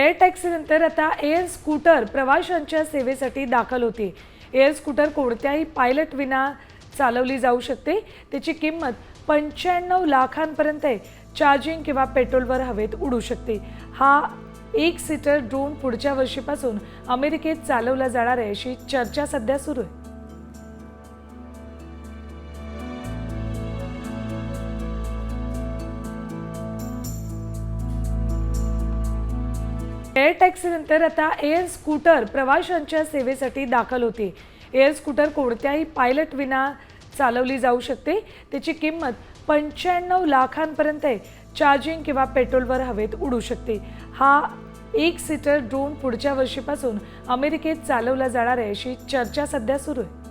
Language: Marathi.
एअर टॅक्सीनंतर आता एअर स्कूटर प्रवाशांच्या सेवेसाठी दाखल होते। एअर स्कूटर कोणत्याही पायलट विना चालवली जाऊ शकते। त्याची किंमत 95 लाखांपर्यंत आहे। चार्जिंग किंवा पेट्रोलवर हवेत उडू शकते। हा एक सीटर ड्रोन पुढच्या वर्षीपासून अमेरिकेत चालवला जाणार आहे अशी चर्चा सध्या सुरू आहे। एअर टॅक्सीनंतर आता एअर स्कूटर प्रवाशांच्या सेवेसाठी दाखल होते। एअर स्कूटर कोणत्याही पायलट विना चालवली जाऊ शकते। त्याची किंमत 95 लाखांपर्यंत आहे। चार्जिंग किंवा पेट्रोलवर हवेत उडू शकते। हा एक सीटर ड्रोन पुढच्या वर्षीपासून अमेरिकेत चालवला जाणार आहे अशी चर्चा सध्या सुरू आहे।